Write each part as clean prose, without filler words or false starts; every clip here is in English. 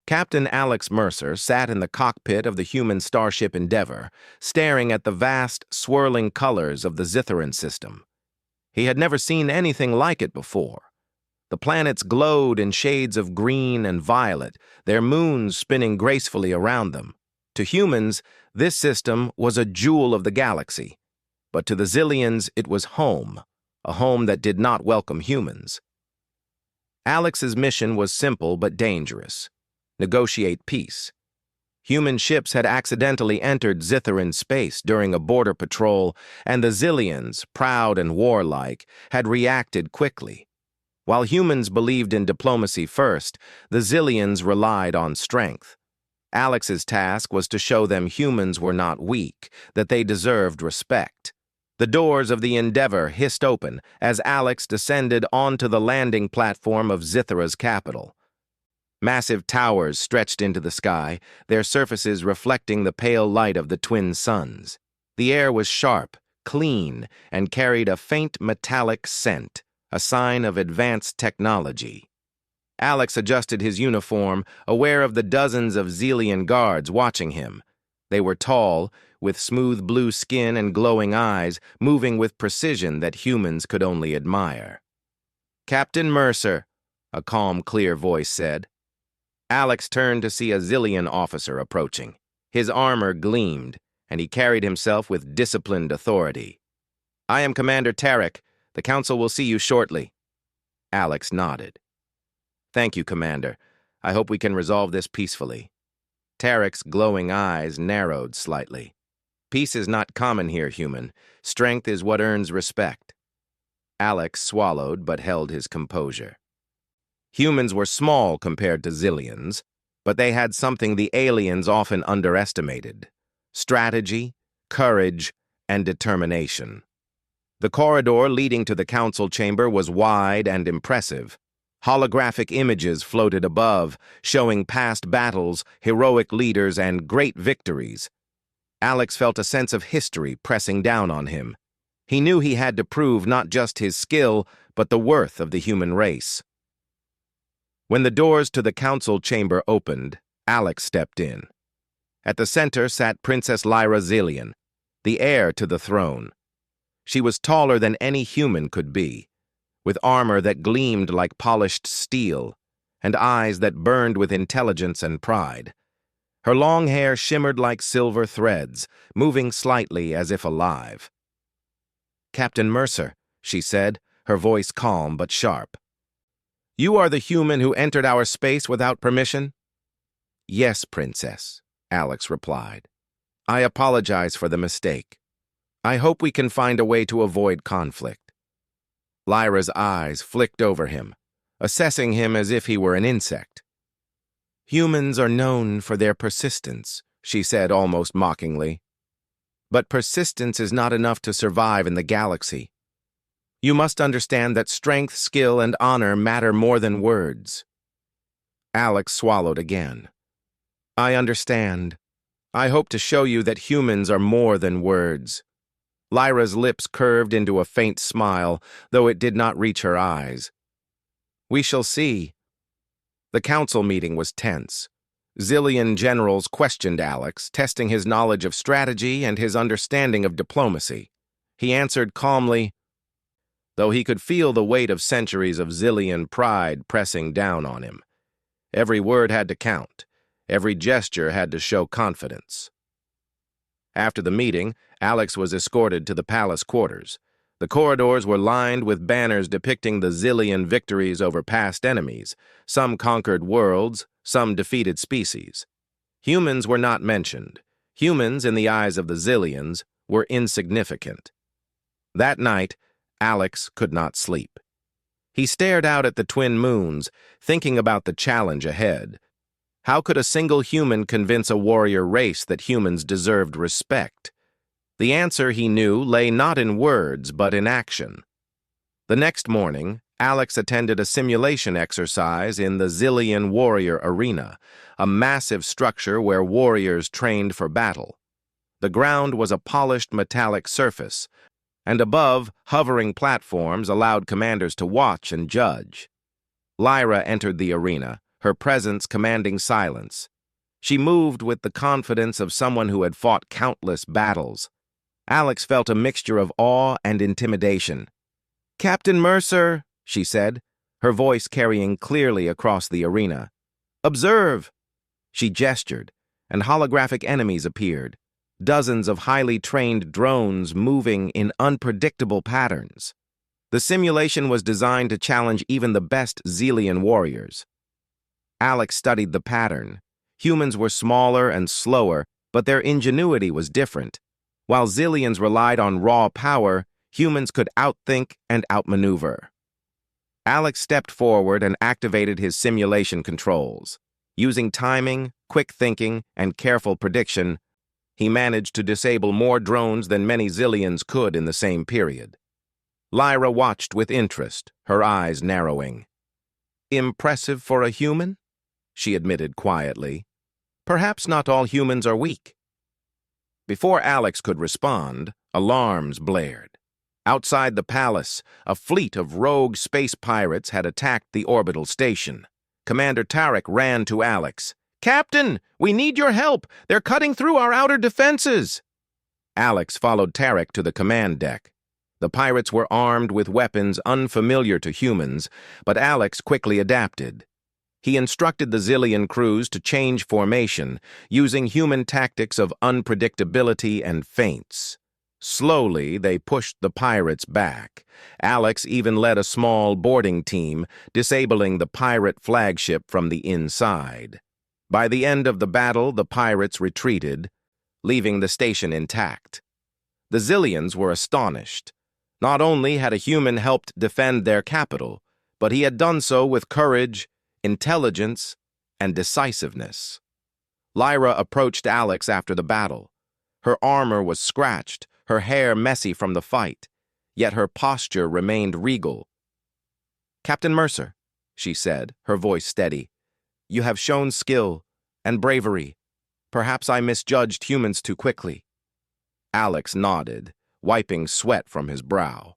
Captain Alex Mercer sat in the cockpit of the human starship Endeavour, staring at the vast, swirling colors of the Zitharan system. He had never seen anything like it before. The planets glowed in shades of green and violet, their moons spinning gracefully around them. To humans, this system was a jewel of the galaxy, but to the Xiliens it was home, a home that did not welcome humans. Alex's mission was simple but dangerous: negotiate peace. Human ships had accidentally entered Zitharan space during a border patrol, and the Xiliens, proud and warlike, had reacted quickly. While humans believed in diplomacy first, the Xiliens relied on strength. Alex's task was to show them humans were not weak, that they deserved respect. The doors of the Endeavour hissed open as Alex descended onto the landing platform of Zithara's capital. Massive towers stretched into the sky, their surfaces reflecting the pale light of the twin suns. The air was sharp, clean, and carried a faint metallic scent, a sign of advanced technology. Alex adjusted his uniform, aware of the dozens of Xilian guards watching him. They were tall, with smooth blue skin and glowing eyes, moving with precision that humans could only admire. "Captain Mercer," a calm, clear voice said. Alex turned to see a Xilian officer approaching. His armor gleamed, and he carried himself with disciplined authority. "I am Commander Tarek. The Council will see you shortly." Alex nodded. "Thank you, Commander. I hope we can resolve this peacefully." Tarek's glowing eyes narrowed slightly. "Peace is not common here, human. Strength is what earns respect." Alex swallowed but held his composure. Humans were small compared to Xiliens, but they had something the aliens often underestimated: strategy, courage, and determination. The corridor leading to the council chamber was wide and impressive. Holographic images floated above, showing past battles, heroic leaders, and great victories. Alex felt a sense of history pressing down on him. He knew he had to prove not just his skill, but the worth of the human race. When the doors to the council chamber opened, Alex stepped in. At the center sat Princess Lyra Xilian, the heir to the throne. She was taller than any human could be, with armor that gleamed like polished steel, and eyes that burned with intelligence and pride. Her long hair shimmered like silver threads, moving slightly as if alive. "Captain Mercer," she said, her voice calm but sharp. "You are the human who entered our space without permission?" "Yes, Princess," Alex replied. "I apologize for the mistake. I hope we can find a way to avoid conflict." Lyra's eyes flicked over him, assessing him as if he were an insect. "Humans are known for their persistence," she said almost mockingly. "But persistence is not enough to survive in the galaxy. You must understand that strength, skill, and honor matter more than words." Alex swallowed again. "I understand. I hope to show you that humans are more than words." Lyra's lips curved into a faint smile, though it did not reach her eyes. "We shall see." The council meeting was tense. Xilian generals questioned Alex, testing his knowledge of strategy and his understanding of diplomacy. He answered calmly, though he could feel the weight of centuries of Xilian pride pressing down on him. Every word had to count. Every gesture had to show confidence. After the meeting, Alex was escorted to the palace quarters. The corridors were lined with banners depicting the Xilian victories over past enemies. Some conquered worlds, some defeated species. Humans were not mentioned. Humans, in the eyes of the Xiliens, were insignificant. That night, Alex could not sleep. He stared out at the twin moons, thinking about the challenge ahead. How could a single human convince a warrior race that humans deserved respect? The answer, he knew, lay not in words, but in action. The next morning, Alex attended a simulation exercise in the Xilian Warrior Arena, a massive structure where warriors trained for battle. The ground was a polished metallic surface, and above, hovering platforms allowed commanders to watch and judge. Lyra entered the arena, her presence commanding silence. She moved with the confidence of someone who had fought countless battles. Alex felt a mixture of awe and intimidation. "Captain Mercer," she said, her voice carrying clearly across the arena. "Observe!" She gestured, and holographic enemies appeared, dozens of highly trained drones moving in unpredictable patterns. The simulation was designed to challenge even the best Xilian warriors. Alex studied the pattern. Humans were smaller and slower, but their ingenuity was different. While Xilians relied on raw power, humans could outthink and outmaneuver. Alex stepped forward and activated his simulation controls. Using timing, quick thinking, and careful prediction, he managed to disable more drones than many Xilians could in the same period. Lyra watched with interest, her eyes narrowing. "Impressive for a human?" she admitted quietly. "Perhaps not all humans are weak." Before Alex could respond, alarms blared. Outside the palace, a fleet of rogue space pirates had attacked the orbital station. Commander Tarek ran to Alex. "Captain, we need your help! They're cutting through our outer defenses!" Alex followed Tarek to the command deck. The pirates were armed with weapons unfamiliar to humans, but Alex quickly adapted. He instructed the Xilian crews to change formation, using human tactics of unpredictability and feints. Slowly, they pushed the pirates back. Alex even led a small boarding team, disabling the pirate flagship from the inside. By the end of the battle, the pirates retreated, leaving the station intact. The Xilians were astonished. Not only had a human helped defend their capital, but he had done so with courage, intelligence, and decisiveness. Lyra approached Alex after the battle. Her armor was scratched, her hair messy from the fight, yet her posture remained regal. "Captain Mercer," she said, her voice steady, "you have shown skill and bravery. Perhaps I misjudged humans too quickly." Alex nodded, wiping sweat from his brow.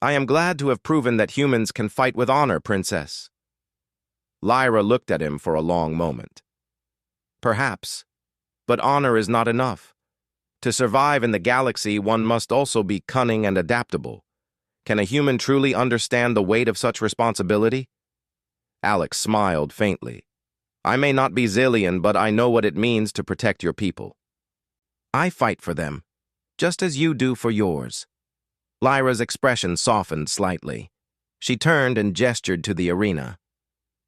"I am glad to have proven that humans can fight with honor, Princess." Lyra looked at him for a long moment. "Perhaps, but honor is not enough. To survive in the galaxy, one must also be cunning and adaptable. Can a human truly understand the weight of such responsibility?" Alex smiled faintly. "I may not be Xilian, but I know what it means to protect your people. I fight for them, just as you do for yours." Lyra's expression softened slightly. She turned and gestured to the arena.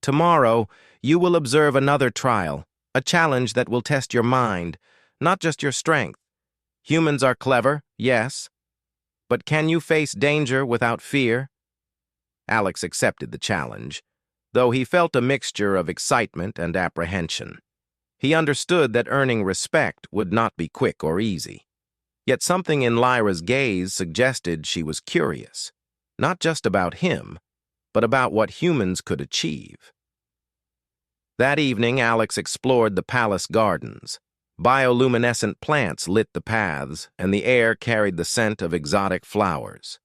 "Tomorrow, you will observe another trial, a challenge that will test your mind, not just your strength. Humans are clever, yes, but can you face danger without fear?" Alex accepted the challenge, though he felt a mixture of excitement and apprehension. He understood that earning respect would not be quick or easy. Yet something in Lyra's gaze suggested she was curious, not just about him, but about what humans could achieve. That evening, Alex explored the palace gardens. Bioluminescent plants lit the paths, and the air carried the scent of exotic flowers.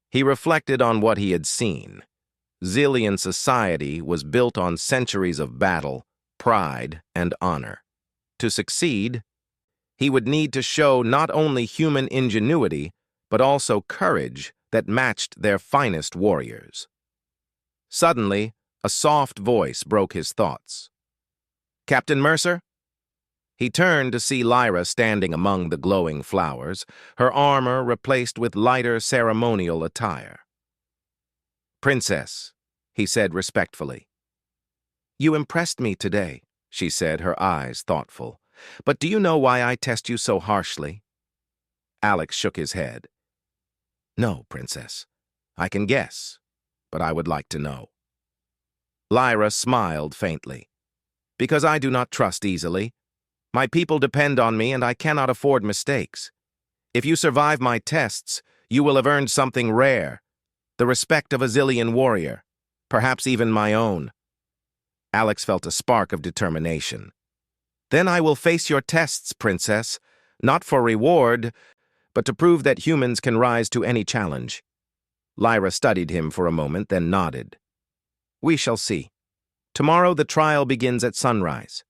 He reflected on what he had seen. Xilian society was built on centuries of battle, pride, and honor. To succeed, he would need to show not only human ingenuity, but also courage that matched their finest warriors. Suddenly, a soft voice broke his thoughts. "Captain Mercer?" He turned to see Lyra standing among the glowing flowers, her armor replaced with lighter ceremonial attire. "Princess," he said respectfully. "You impressed me today," she said, her eyes thoughtful. "But do you know why I test you so harshly?" Alex shook his head. "No, Princess. I can guess, but I would like to know." Lyra smiled faintly. "Because I do not trust easily. My people depend on me, and I cannot afford mistakes. If you survive my tests, you will have earned something rare, the respect of a Xilian warrior, perhaps even my own." Alex felt a spark of determination. "Then I will face your tests, Princess, not for reward, but to prove that humans can rise to any challenge." Lyra studied him for a moment, then nodded. "We shall see. Tomorrow the trial begins at sunrise."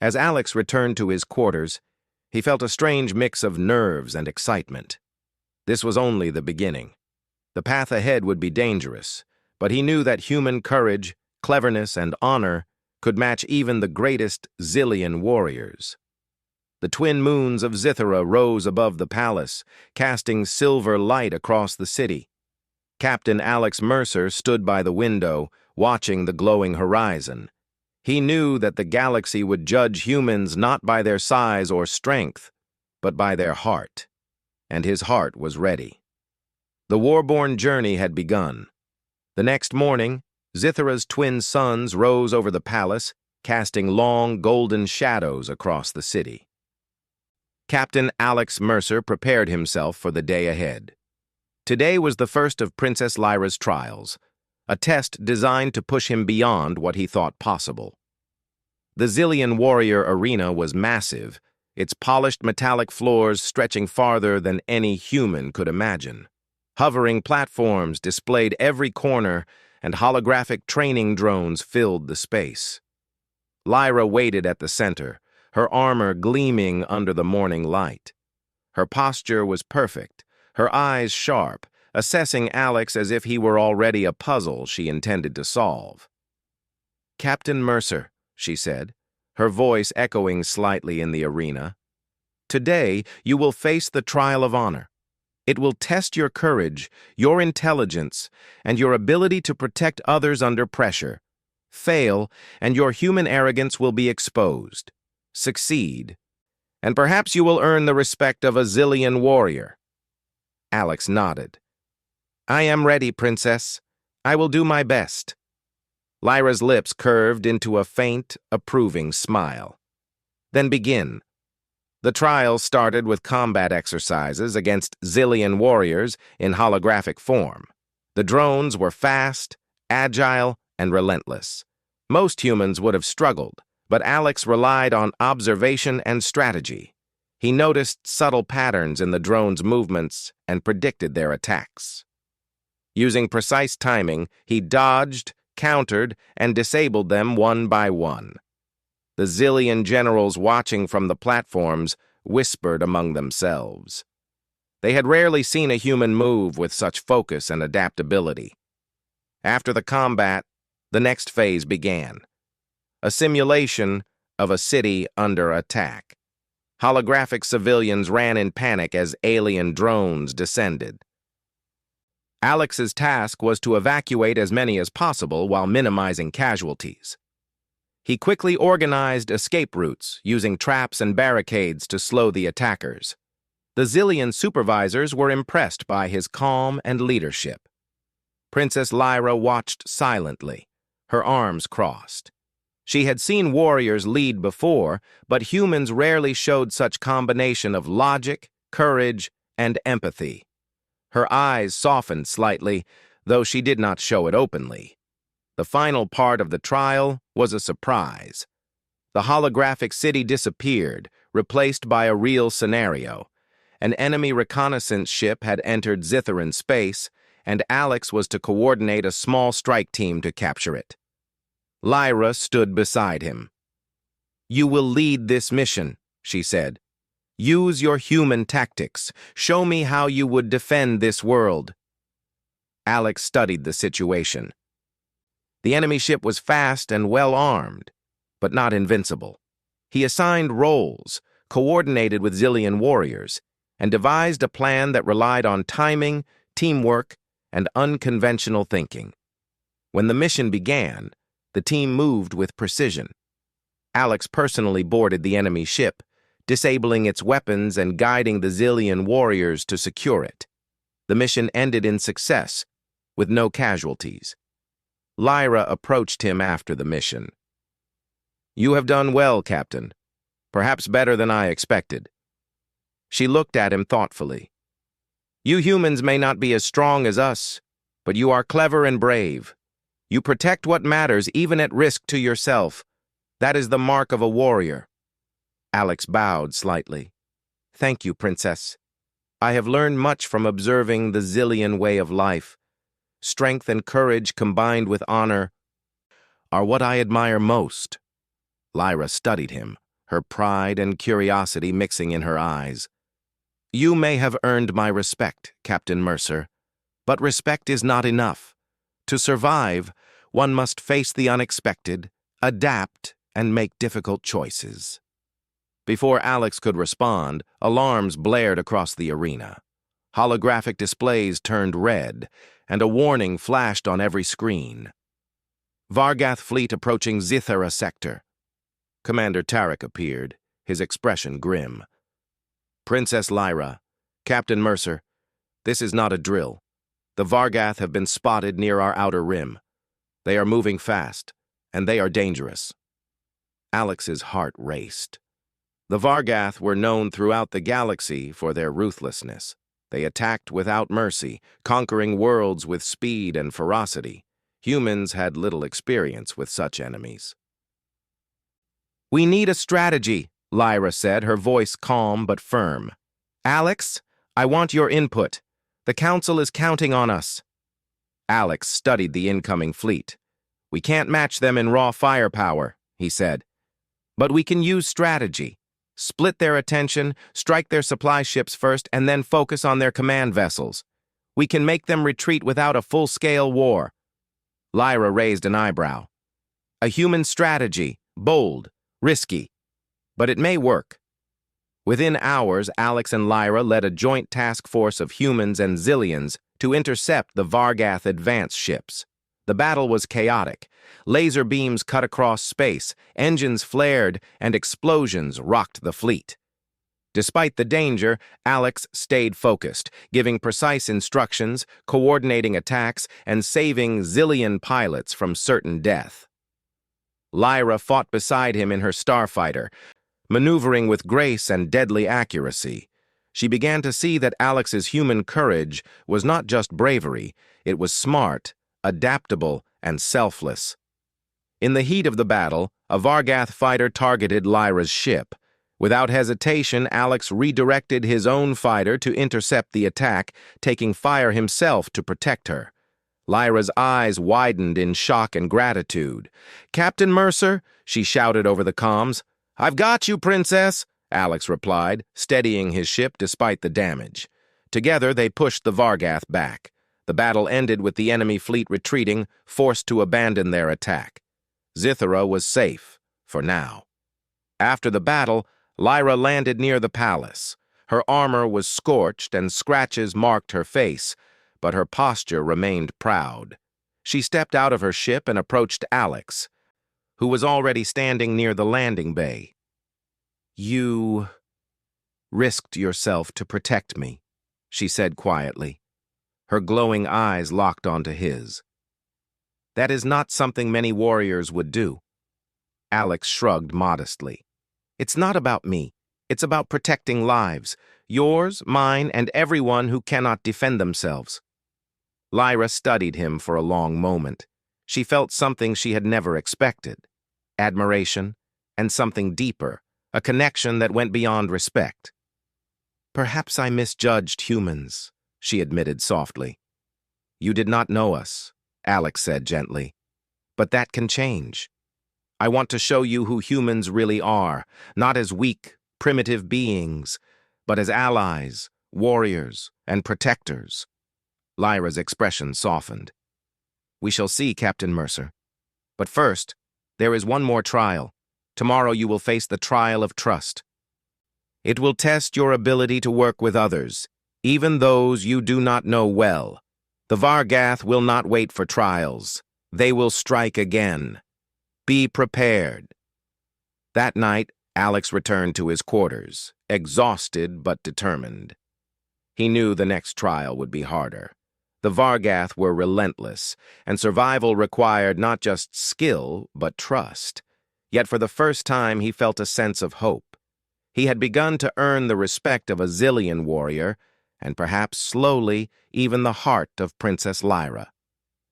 As Alex returned to his quarters, he felt a strange mix of nerves and excitement. This was only the beginning. The path ahead would be dangerous, but he knew that human courage, cleverness, and honor could match even the greatest Xilian warriors. The twin moons of Zithara rose above the palace, casting silver light across the city. Captain Alex Mercer stood by the window, watching the glowing horizon. He knew that the galaxy would judge humans not by their size or strength, but by their heart. And his heart was ready. The Warborn journey had begun. The next morning, Zithara's twin suns rose over the palace, casting long, golden shadows across the city. Captain Alex Mercer prepared himself for the day ahead. Today was the first of Princess Lyra's trials, a test designed to push him beyond what he thought possible. The Xilian warrior arena was massive, its polished metallic floors stretching farther than any human could imagine. Hovering platforms displayed every corner, and holographic training drones filled the space. Lyra waited at the center, her armor gleaming under the morning light. Her posture was perfect, her eyes sharp, assessing Alex as if he were already a puzzle she intended to solve. "Captain Mercer," she said, her voice echoing slightly in the arena, "today you will face the trial of honor. It will test your courage, your intelligence, and your ability to protect others under pressure. Fail, and your human arrogance will be exposed. Succeed, and perhaps you will earn the respect of a Xilian warrior." Alex nodded. "I am ready, Princess. I will do my best." Lyra's lips curved into a faint, approving smile. "Then begin." The trial started with combat exercises against Xilian warriors in holographic form. The drones were fast, agile, and relentless. Most humans would have struggled, but Alex relied on observation and strategy. He noticed subtle patterns in the drones' movements and predicted their attacks. Using precise timing, he dodged, countered, and disabled them one by one. The Xilian generals watching from the platforms whispered among themselves. They had rarely seen a human move with such focus and adaptability. After the combat, the next phase began. A simulation of a city under attack. Holographic civilians ran in panic as alien drones descended. Alex's task was to evacuate as many as possible while minimizing casualties. He quickly organized escape routes, using traps and barricades to slow the attackers. The Xilian supervisors were impressed by his calm and leadership. Princess Lyra watched silently, her arms crossed. She had seen warriors lead before, but humans rarely showed such combination of logic, courage, and empathy. Her eyes softened slightly, though she did not show it openly. The final part of the trial was a surprise. The holographic city disappeared, replaced by a real scenario. An enemy reconnaissance ship had entered Zitharan space, and Alex was to coordinate a small strike team to capture it. Lyra stood beside him. "You will lead this mission," she said. "Use your human tactics. Show me how you would defend this world." Alex studied the situation. The enemy ship was fast and well-armed, but not invincible. He assigned roles, coordinated with Xilian warriors, and devised a plan that relied on timing, teamwork, and unconventional thinking. When the mission began, the team moved with precision. Alex personally boarded the enemy ship, disabling its weapons and guiding the Xilian warriors to secure it. The mission ended in success, with no casualties. Lyra approached him after the mission. "You have done well, Captain. Perhaps better than I expected." She looked at him thoughtfully. "You humans may not be as strong as us, but you are clever and brave. You protect what matters even at risk to yourself. That is the mark of a warrior." Alex bowed slightly. "Thank you, Princess. I have learned much from observing the Xilian way of life. Strength and courage combined with honor. are what I admire most." Lyra studied him, her pride and curiosity mixing in her eyes. "You may have earned my respect, Captain Mercer, but respect is not enough. To survive, one must face the unexpected, adapt, and make difficult choices." Before Alex could respond, alarms blared across the arena. Holographic displays turned red, and a warning flashed on every screen. "Vargath fleet approaching Zithara sector." Commander Tarek appeared, his expression grim. "Princess Lyra, Captain Mercer, this is not a drill. The Vargath have been spotted near our outer rim. They are moving fast, and they are dangerous." Alex's heart raced. The Vargath were known throughout the galaxy for their ruthlessness. They attacked without mercy, conquering worlds with speed and ferocity. Humans had little experience with such enemies. "We need a strategy," Lyra said, her voice calm but firm. "Alex, I want your input. The Council is counting on us." Alex studied the incoming fleet. "We can't match them in raw firepower," he said. "But we can use strategy. Split their attention, strike their supply ships first, and then focus on their command vessels. We can make them retreat without a full-scale war." Lyra raised an eyebrow. "A human strategy, bold, risky, but it may work." Within hours, Alex and Lyra led a joint task force of humans and Zillions to intercept the Vargath advance ships. The battle was chaotic. Laser beams cut across space, engines flared, and explosions rocked the fleet. Despite the danger, Alex stayed focused, giving precise instructions, coordinating attacks, and saving Zillion pilots from certain death. Lyra fought beside him in her starfighter, maneuvering with grace and deadly accuracy. She began to see that Alex's human courage was not just bravery, it was smart, adaptable, and selfless. In the heat of the battle, a Vargath fighter targeted Lyra's ship. Without hesitation, Alex redirected his own fighter to intercept the attack, taking fire himself to protect her. Lyra's eyes widened in shock and gratitude. "Captain Mercer," she shouted over the comms. "I've got you, Princess," Alex replied, steadying his ship despite the damage. Together, they pushed the Vargath back. The battle ended with the enemy fleet retreating, forced to abandon their attack. Zithara was safe, for now. After the battle, Lyra landed near the palace. Her armor was scorched and scratches marked her face, but her posture remained proud. She stepped out of her ship and approached Alex, who was already standing near the landing bay. "You risked yourself to protect me," she said quietly. Her glowing eyes locked onto his. "That is not something many warriors would do." Alex shrugged modestly. "It's not about me. It's about protecting lives. Yours, mine, and everyone who cannot defend themselves." Lyra studied him for a long moment. She felt something she had never expected. Admiration, and something deeper, a connection that went beyond respect. "Perhaps I misjudged humans," she admitted softly. "You did not know us," Alex said gently. "But that can change. I want to show you who humans really are, not as weak, primitive beings, but as allies, warriors, and protectors." Lyra's expression softened. "We shall see, Captain Mercer. But first, there is one more trial. Tomorrow you will face the trial of trust. It will test your ability to work with others, even those you do not know well. The Vargath will not wait for trials. They will strike again. Be prepared." That night, Alex returned to his quarters, exhausted but determined. He knew the next trial would be harder. The Vargath were relentless, and survival required not just skill, but trust. Yet for the first time he felt a sense of hope. He had begun to earn the respect of a Zillion warrior, and perhaps slowly even the heart of Princess Lyra.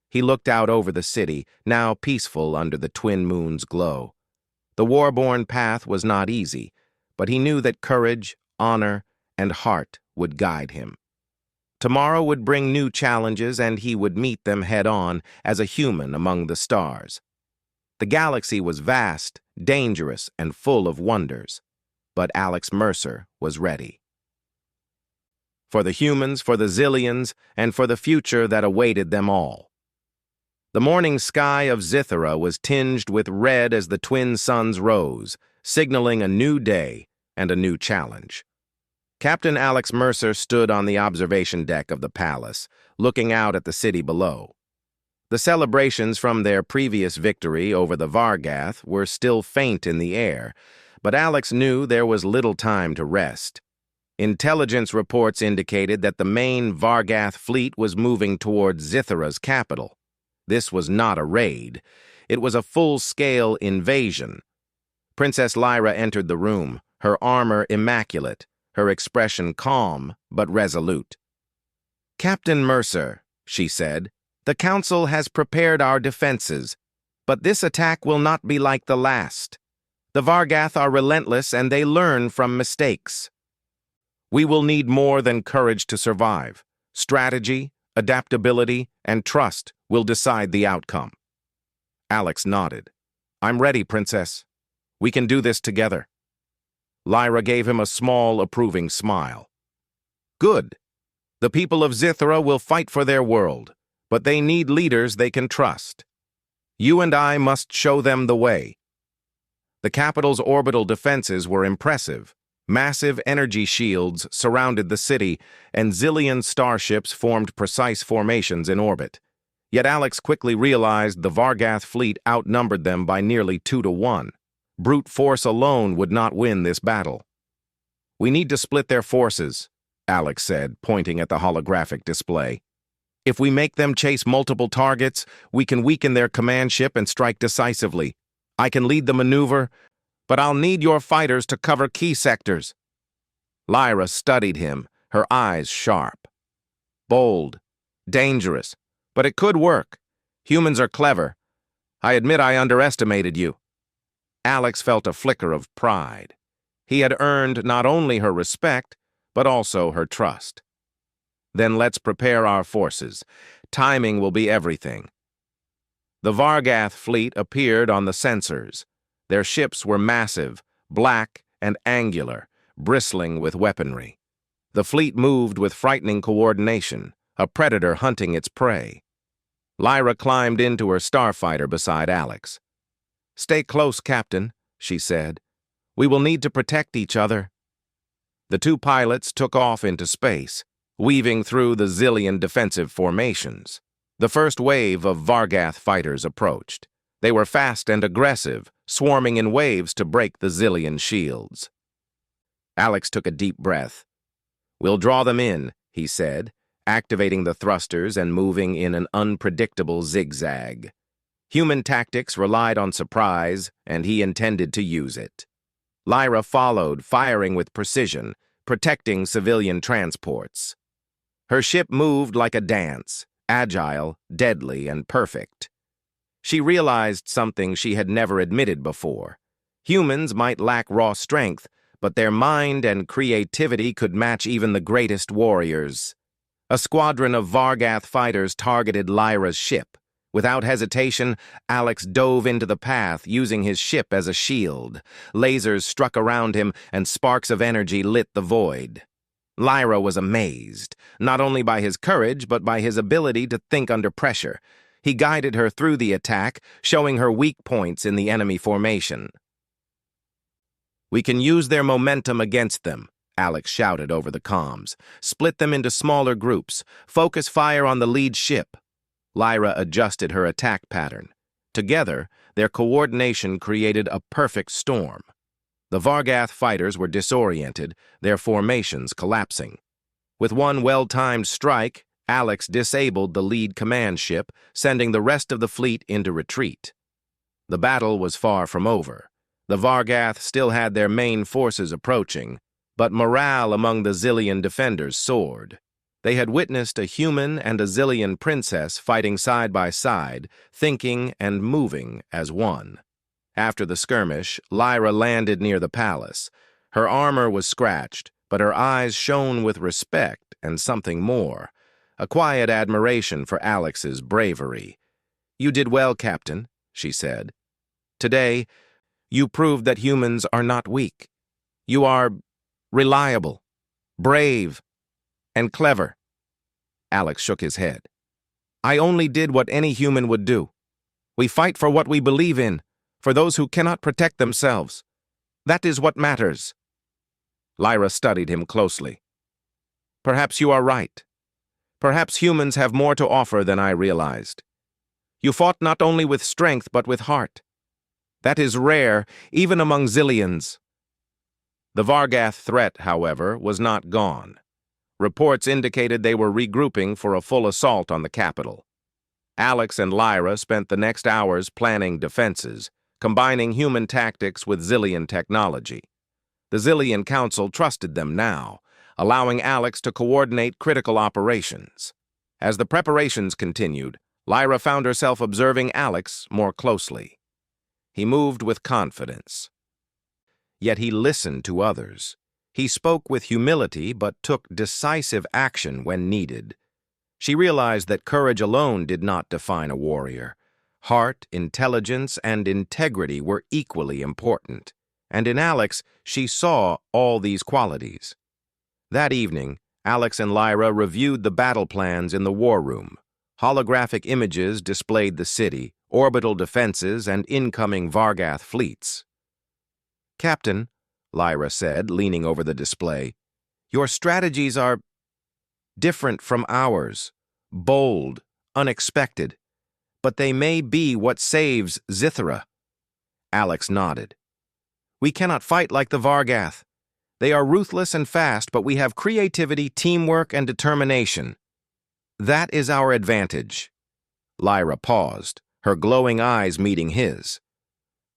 He looked out over the city, now peaceful under the twin moon's glow. The Warborn path was not easy, but he knew that courage, honor, and heart would guide him. Tomorrow would bring new challenges, and he would meet them head-on as a human among the stars. The galaxy was vast, dangerous, and full of wonders. But Alex Mercer was ready. For the humans, for the Zillions, and for the future that awaited them all. The morning sky of Zithera was tinged with red as the twin suns rose, signaling a new day and a new challenge. Captain Alex Mercer stood on the observation deck of the palace, looking out at the city below. The celebrations from their previous victory over the Vargath were still faint in the air, but Alex knew there was little time to rest. Intelligence reports indicated that the main Vargath fleet was moving towards Zithera's capital. This was not a raid. It was a full-scale invasion. Princess Lyra entered the room, her armor immaculate, her expression calm but resolute. "Captain Mercer," she said, "the Council has prepared our defenses, but this attack will not be like the last. The Vargath are relentless and they learn from mistakes. We will need more than courage to survive. Strategy, adaptability, and trust will decide the outcome." Alex nodded. "I'm ready, Princess. We can do this together." Lyra gave him a small, approving smile. "Good. The people of Zithera will fight for their world, but they need leaders they can trust. You and I must show them the way." The capital's orbital defenses were impressive. Massive energy shields surrounded the city, and Zillion starships formed precise formations in orbit. Yet Alex quickly realized the Vargath fleet outnumbered them by nearly 2-1. Brute force alone would not win this battle. "We need to split their forces," Alex said, pointing at the holographic display. "If we make them chase multiple targets, we can weaken their command ship and strike decisively. I can lead the maneuver, but I'll need your fighters to cover key sectors." Lyra studied him, her eyes sharp. "Bold, dangerous, but it could work. Humans are clever. I admit I underestimated you." Alex felt a flicker of pride. He had earned not only her respect, but also her trust. "Then let's prepare our forces. Timing will be everything." The Vargath fleet appeared on the sensors. Their ships were massive, black, and angular, bristling with weaponry. The fleet moved with frightening coordination, a predator hunting its prey. Lyra climbed into her starfighter beside Alex. "Stay close, Captain," she said. "We will need to protect each other." The two pilots took off into space, weaving through the Zillion defensive formations. The first wave of Vargath fighters approached. They were fast and aggressive, swarming in waves to break the Zillion shields. Alex took a deep breath. "We'll draw them in," he said, activating the thrusters and moving in an unpredictable zigzag. Human tactics relied on surprise, and he intended to use it. Lyra followed, firing with precision, protecting civilian transports. Her ship moved like a dance, agile, deadly, and perfect. She realized something she had never admitted before. Humans might lack raw strength, but their mind and creativity could match even the greatest warriors. A squadron of Vargath fighters targeted Lyra's ship. Without hesitation, Alex dove into the path, using his ship as a shield. Lasers struck around him, and sparks of energy lit the void. Lyra was amazed, not only by his courage, but by his ability to think under pressure. He guided her through the attack, showing her weak points in the enemy formation. "We can use their momentum against them," Alex shouted over the comms. "Split them into smaller groups. Focus fire on the lead ship." Lyra adjusted her attack pattern. Together, their coordination created a perfect storm. The Vargath fighters were disoriented, their formations collapsing. With one well-timed strike, Alex disabled the lead command ship, sending the rest of the fleet into retreat. The battle was far from over. The Vargath still had their main forces approaching, but morale among the Zillion defenders soared. They had witnessed a human and a Zillion princess fighting side by side, thinking and moving as one. After the skirmish, Lyra landed near the palace. Her armor was scratched, but her eyes shone with respect and something more, a quiet admiration for Alex's bravery. "You did well, Captain," she said. Today, you proved that humans are not weak. You are reliable, brave, and clever." Alex shook his head. "I only did what any human would do. We fight for what we believe in, for those who cannot protect themselves. That is what matters." Lyra studied him closely. "Perhaps you are right. Perhaps humans have more to offer than I realized. You fought not only with strength but with heart. That is rare, even among zillions." The Vargath threat, however, was not gone. Reports indicated they were regrouping for a full assault on the capital. Alex and Lyra spent the next hours planning defenses, combining human tactics with Zillion technology. The Zillion Council trusted them now, allowing Alex to coordinate critical operations. As the preparations continued, Lyra found herself observing Alex more closely. He moved with confidence. Yet he listened to others. He spoke with humility but took decisive action when needed. She realized that courage alone did not define a warrior. Heart, intelligence, and integrity were equally important, and in Alex she saw all these qualities. That evening, Alex and Lyra reviewed the battle plans in the war room. Holographic images displayed the city, orbital defenses, and incoming Vargath fleets. "Captain," Lyra said, leaning over the display, "your strategies are different from ours, bold, unexpected, but they may be what saves Zithra." Alex nodded. "We cannot fight like the Vargath. They are ruthless and fast, but we have creativity, teamwork, and determination. That is our advantage." Lyra paused, her glowing eyes meeting his.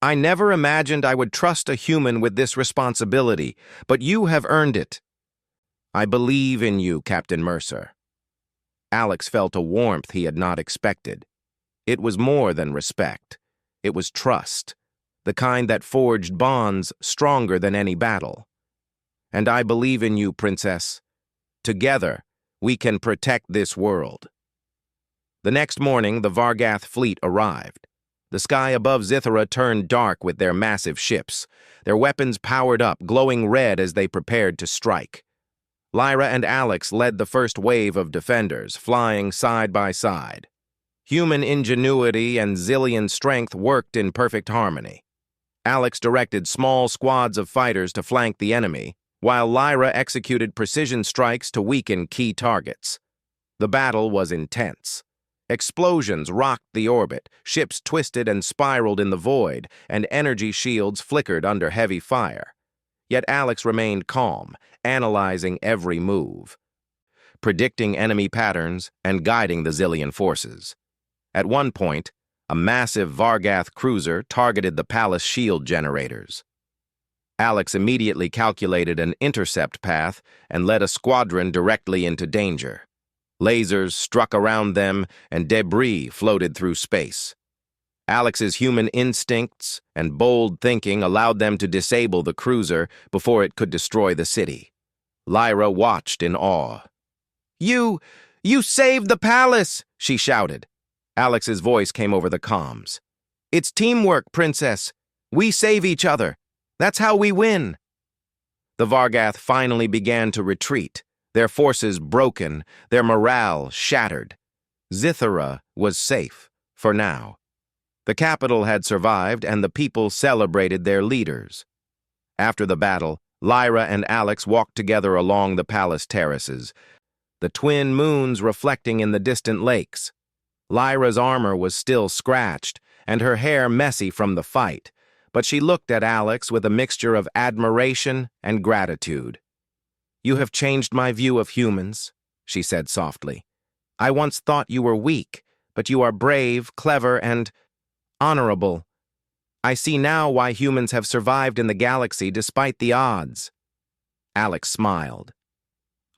"I never imagined I would trust a human with this responsibility, but you have earned it." "I believe in you, Captain Mercer." Alex felt a warmth he had not expected. It was more than respect. It was trust, the kind that forged bonds stronger than any battle. "And I believe in you, Princess. Together, we can protect this world." The next morning, the Vargath fleet arrived. The sky above Zithra turned dark with their massive ships, their weapons powered up, glowing red as they prepared to strike. Lyra and Alex led the first wave of defenders, flying side by side. Human ingenuity and Zillion strength worked in perfect harmony. Alex directed small squads of fighters to flank the enemy, while Lyra executed precision strikes to weaken key targets. The battle was intense. Explosions rocked the orbit, ships twisted and spiraled in the void, and energy shields flickered under heavy fire. Yet Alex remained calm, analyzing every move, predicting enemy patterns and guiding the Zillion forces. At one point, a massive Vargath cruiser targeted the palace shield generators. Alex immediately calculated an intercept path and led a squadron directly into danger. Lasers struck around them, and debris floated through space. Alex's human instincts and bold thinking allowed them to disable the cruiser before it could destroy the city. Lyra watched in awe. You saved the palace!" she shouted. Alex's voice came over the comms. "It's teamwork, Princess. We save each other. That's how we win." The Vargath finally began to retreat, their forces broken, their morale shattered. Zithra was safe, for now. The capital had survived, and the people celebrated their leaders. After the battle, Lyra and Alex walked together along the palace terraces, the twin moons reflecting in the distant lakes. Lyra's armor was still scratched, and her hair messy from the fight, but she looked at Alex with a mixture of admiration and gratitude. "You have changed my view of humans," she said softly. "I once thought you were weak, but you are brave, clever, and honorable. I see now why humans have survived in the galaxy despite the odds." Alex smiled.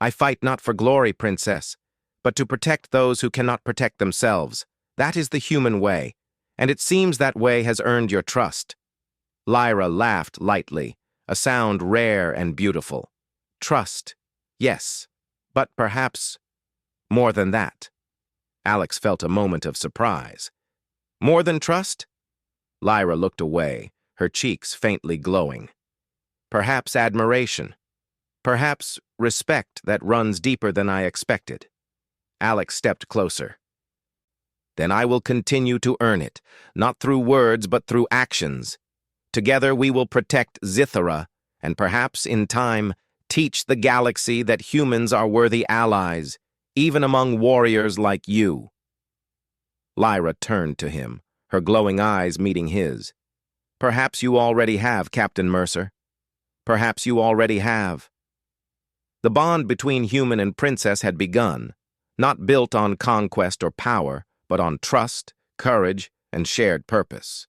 "I fight not for glory, Princess, but to protect those who cannot protect themselves. That is the human way, and it seems that way has earned your trust." Lyra laughed lightly, a sound rare and beautiful. "Trust, yes, but perhaps more than that." Alex felt a moment of surprise. "More than trust?" Lyra looked away, her cheeks faintly glowing. Perhaps admiration. Perhaps respect that runs deeper than I expected. Alex stepped closer. Then I will continue to earn it, not through words but through actions. Together we will protect Zithara, and perhaps, in time, teach the galaxy that humans are worthy allies, even among warriors like you. Lyra turned to him, her glowing eyes meeting his. Perhaps you already have, Captain Mercer. Perhaps you already have. The bond between human and princess had begun, not built on conquest or power, but on trust, courage, and shared purpose.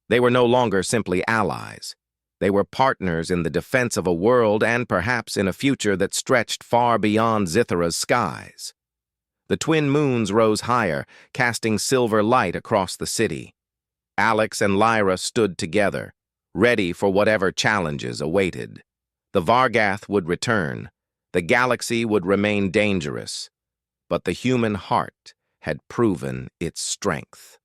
They were no longer simply allies. They were partners in the defense of a world and perhaps in a future that stretched far beyond Zithara's skies. The twin moons rose higher, casting silver light across the city. Alex and Lyra stood together, ready for whatever challenges awaited. The Vargath would return. The galaxy would remain dangerous. But the human heart had proven its strength.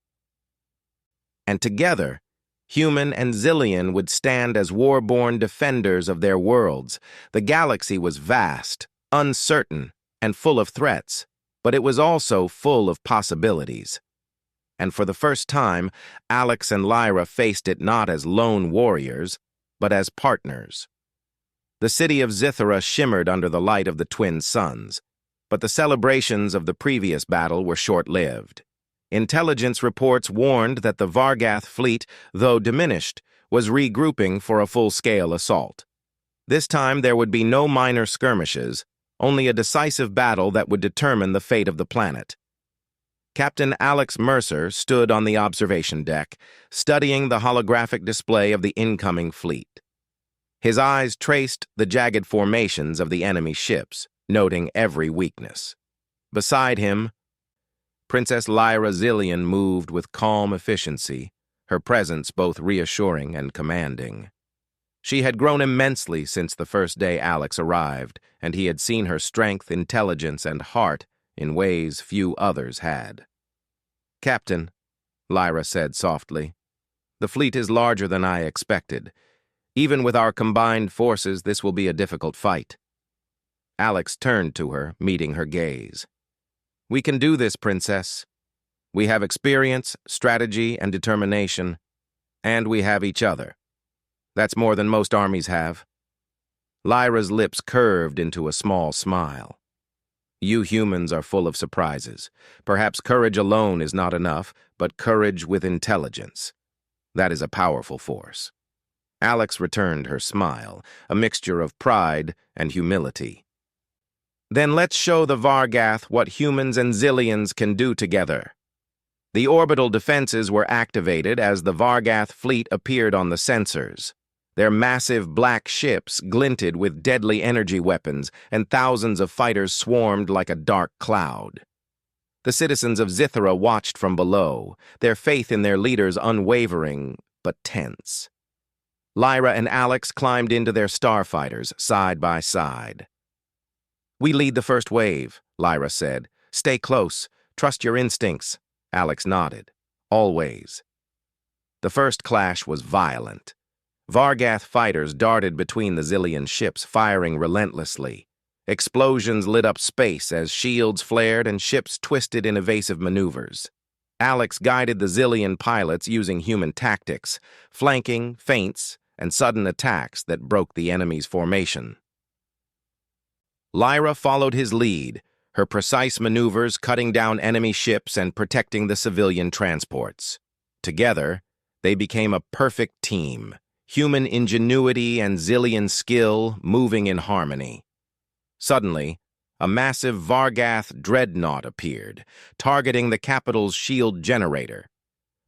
And together, human and Zillion would stand as war-born defenders of their worlds. The galaxy was vast, uncertain, and full of threats, but it was also full of possibilities. And for the first time, Alex and Lyra faced it not as lone warriors, but as partners. The city of Zithara shimmered under the light of the twin suns, but the celebrations of the previous battle were short-lived. Intelligence reports warned that the Vargath fleet, though diminished, was regrouping for a full-scale assault. This time there would be no minor skirmishes, only a decisive battle that would determine the fate of the planet. Captain Alex Mercer stood on the observation deck, studying the holographic display of the incoming fleet. His eyes traced the jagged formations of the enemy ships, noting every weakness. Beside him, Princess Lyra Zillion moved with calm efficiency, her presence both reassuring and commanding. She had grown immensely since the first day Alex arrived, and he had seen her strength, intelligence, and heart in ways few others had. "Captain," Lyra said softly, "the fleet is larger than I expected. Even with our combined forces, this will be a difficult fight." Alex turned to her, meeting her gaze. "We can do this, Princess. We have experience, strategy, and determination, and we have each other. That's more than most armies have." Lyra's lips curved into a small smile. "You humans are full of surprises. Perhaps courage alone is not enough, but courage with intelligence. That is a powerful force." Alex returned her smile, a mixture of pride and humility. "Then let's show the Vargath what humans and Zillions can do together." The orbital defenses were activated as the Vargath fleet appeared on the sensors. Their massive black ships glinted with deadly energy weapons, and thousands of fighters swarmed like a dark cloud. The citizens of Zithara watched from below, their faith in their leaders unwavering but tense. Lyra and Alex climbed into their starfighters, side by side. "We lead the first wave," Lyra said. "Stay close. Trust your instincts." Alex nodded. "Always." The first clash was violent. Vargath fighters darted between the Zillion ships, firing relentlessly. Explosions lit up space as shields flared and ships twisted in evasive maneuvers. Alex guided the Zillion pilots using human tactics, flanking, feints, and sudden attacks that broke the enemy's formation. Lyra followed his lead, her precise maneuvers cutting down enemy ships and protecting the civilian transports. Together, they became a perfect team, human ingenuity and Zillion skill moving in harmony. Suddenly, a massive Vargath dreadnought appeared, targeting the capital's shield generator.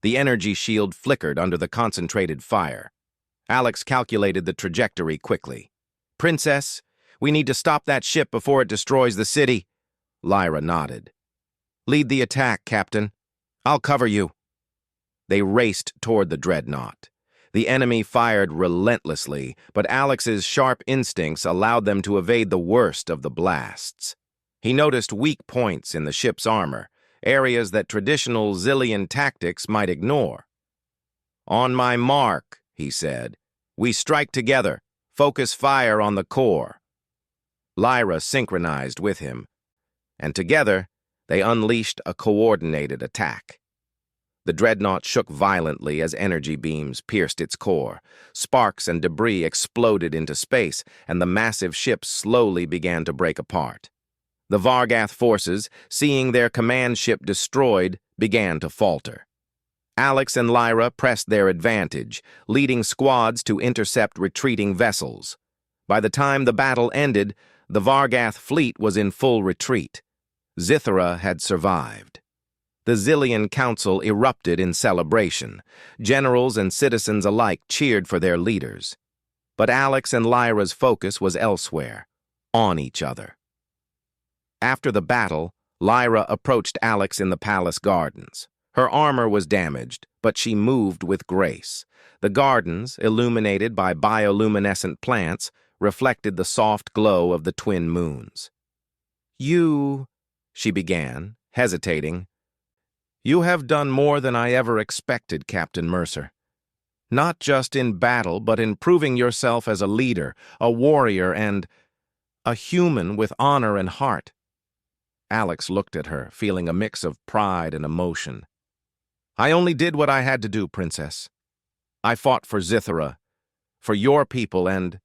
The energy shield flickered under the concentrated fire. Alex calculated the trajectory quickly. "Princess, we need to stop that ship before it destroys the city." Lyra nodded. "Lead the attack, Captain. I'll cover you." They raced toward the dreadnought. The enemy fired relentlessly, but Alex's sharp instincts allowed them to evade the worst of the blasts. He noticed weak points in the ship's armor, areas that traditional Zillion tactics might ignore. "On my mark," he said. "We strike together. Focus fire on the core." Lyra synchronized with him, and together they unleashed a coordinated attack. The dreadnought shook violently as energy beams pierced its core. Sparks and debris exploded into space, and the massive ship slowly began to break apart. The Vargath forces, seeing their command ship destroyed, began to falter. Alex and Lyra pressed their advantage, leading squads to intercept retreating vessels. By the time the battle ended, the Vargath fleet was in full retreat. Zithra had survived. The Zillion Council erupted in celebration. Generals and citizens alike cheered for their leaders. But Alex and Lyra's focus was elsewhere, on each other. After the battle, Lyra approached Alex in the palace gardens. Her armor was damaged, but she moved with grace. The gardens, illuminated by bioluminescent plants, reflected the soft glow of the twin moons. "You," she began, hesitating. "You have done more than I ever expected, Captain Mercer. Not just in battle, but in proving yourself as a leader, a warrior, and a human with honor and heart." Alex looked at her, feeling a mix of pride and emotion. "I only did what I had to do, Princess. I fought for Zithra, for your people, and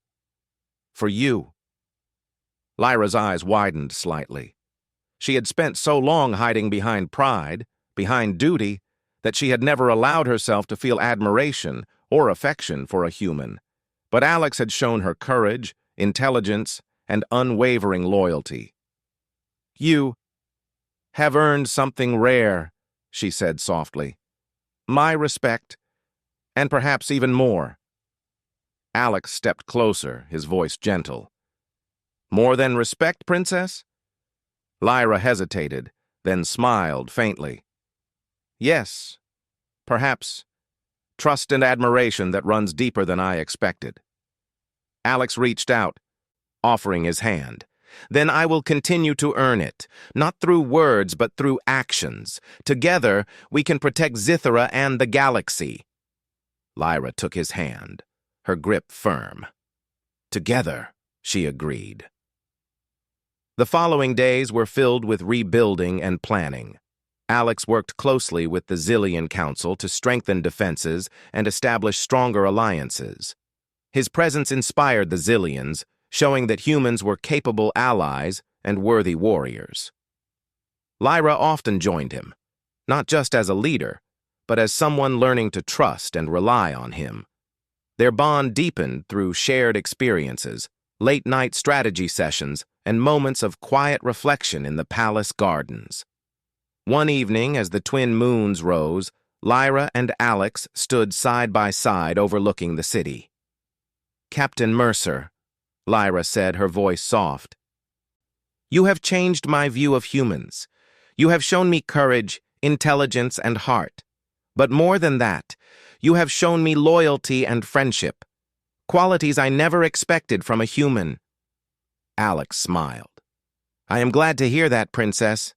for you." Lyra's eyes widened slightly. She had spent so long hiding behind pride, behind duty, that she had never allowed herself to feel admiration or affection for a human. But Alex had shown her courage, intelligence, and unwavering loyalty. "You have earned something rare," she said softly. "My respect, and perhaps even more." Alex stepped closer, his voice gentle. "More than respect, Princess?" Lyra hesitated, then smiled faintly. "Yes, perhaps trust and admiration that runs deeper than I expected." Alex reached out, offering his hand. "Then I will continue to earn it, not through words but through actions. Together, we can protect Zithra and the galaxy." Lyra took his hand, her grip firm. "Together," she agreed. The following days were filled with rebuilding and planning. Alex worked closely with the Zillion Council to strengthen defenses and establish stronger alliances. His presence inspired the Zillions, showing that humans were capable allies and worthy warriors. Lyra often joined him, not just as a leader, but as someone learning to trust and rely on him. Their bond deepened through shared experiences, late-night strategy sessions, and moments of quiet reflection in the palace gardens. One evening, as the twin moons rose, Lyra and Alex stood side by side overlooking the city. "Captain Mercer," Lyra said, her voice soft, "you have changed my view of humans. You have shown me courage, intelligence, and heart. But more than that, you have shown me loyalty and friendship, qualities I never expected from a human." Alex smiled. "I am glad to hear that, Princess.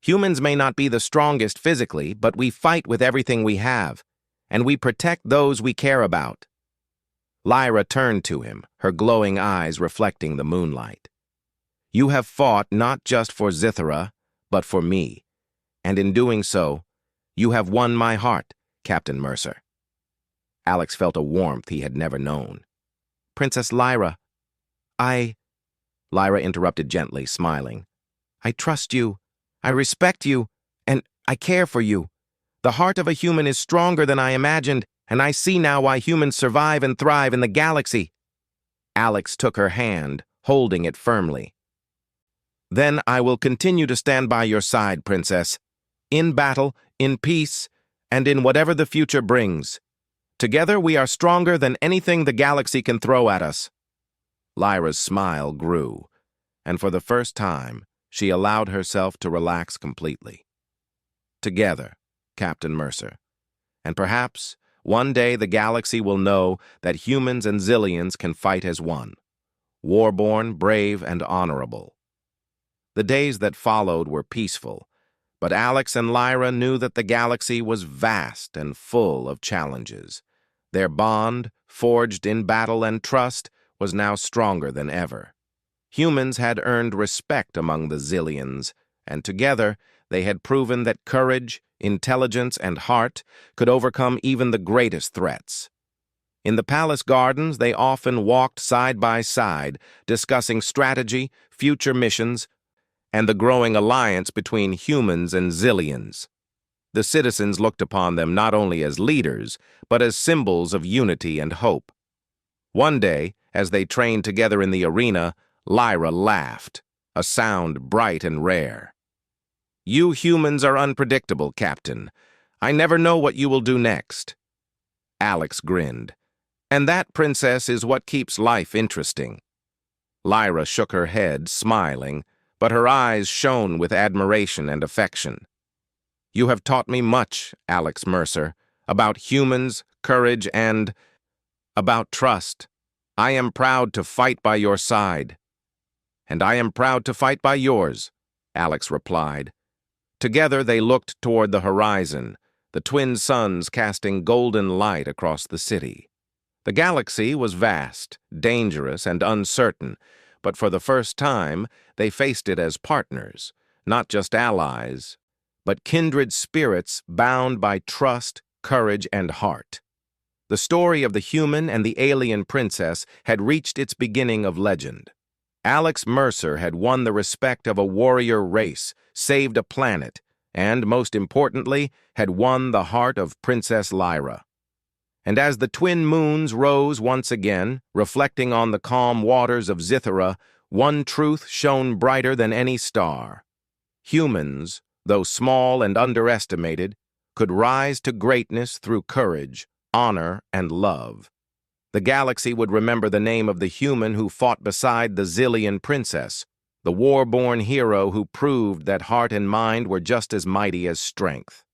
Humans may not be the strongest physically, but we fight with everything we have, and we protect those we care about." Lyra turned to him, her glowing eyes reflecting the moonlight. "You have fought not just for Zithra, but for me, and in doing so, you have won my heart, Captain Mercer." Alex felt a warmth he had never known. "Princess Lyra, Lyra interrupted gently, smiling. "I trust you. I respect you, and I care for you. The heart of a human is stronger than I imagined, and I see now why humans survive and thrive in the galaxy." Alex took her hand, holding it firmly. "Then I will continue to stand by your side, Princess, in battle, in peace, and in whatever the future brings. Together we are stronger than anything the galaxy can throw at us." Lyra's smile grew, and for the first time, she allowed herself to relax completely. "Together, Captain Mercer. And perhaps one day the galaxy will know that humans and Zillions can fight as one, Warborn, brave and honorable." The days that followed were peaceful, But Alex and Lyra knew that the galaxy was vast and full of challenges. Their bond, forged in battle and trust, was now stronger than ever. Humans had earned respect among the Zillions, and together they had proven that courage, intelligence, and heart could overcome even the greatest threats. In the palace gardens, they often walked side by side, discussing strategy, future missions, and the growing alliance between humans and Zillions. The citizens looked upon them not only as leaders, but as symbols of unity and hope. One day, as they trained together in the arena, Lyra laughed, a sound bright and rare. "You humans are unpredictable, Captain. I never know what you will do next." Alex grinned. "And that, Princess, is what keeps life interesting." Lyra shook her head, smiling, but her eyes shone with admiration and affection. "You have taught me much, Alex Mercer, about humans, courage, and about trust. I am proud to fight by your side." "And I am proud to fight by yours," Alex replied. Together they looked toward the horizon, the twin suns casting golden light across the city. The galaxy was vast, dangerous, and uncertain, but for the first time they faced it as partners, not just allies, but kindred spirits bound by trust, courage, and heart. The story of the human and the alien princess had reached its beginning of legend. Alex Mercer had won the respect of a warrior race, saved a planet, and, most importantly, had won the heart of Princess Lyra. And as the twin moons rose once again, reflecting on the calm waters of Zithera, one truth shone brighter than any star. Humans, though small and underestimated, could rise to greatness through courage, honor, and love. The galaxy would remember the name of the human who fought beside the Zillion princess, the war-born hero who proved that heart and mind were just as mighty as strength.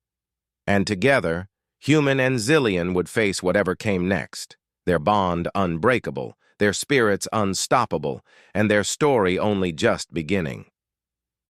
And together, human and Zillion would face whatever came next, their bond unbreakable, their spirits unstoppable, and their story only just beginning.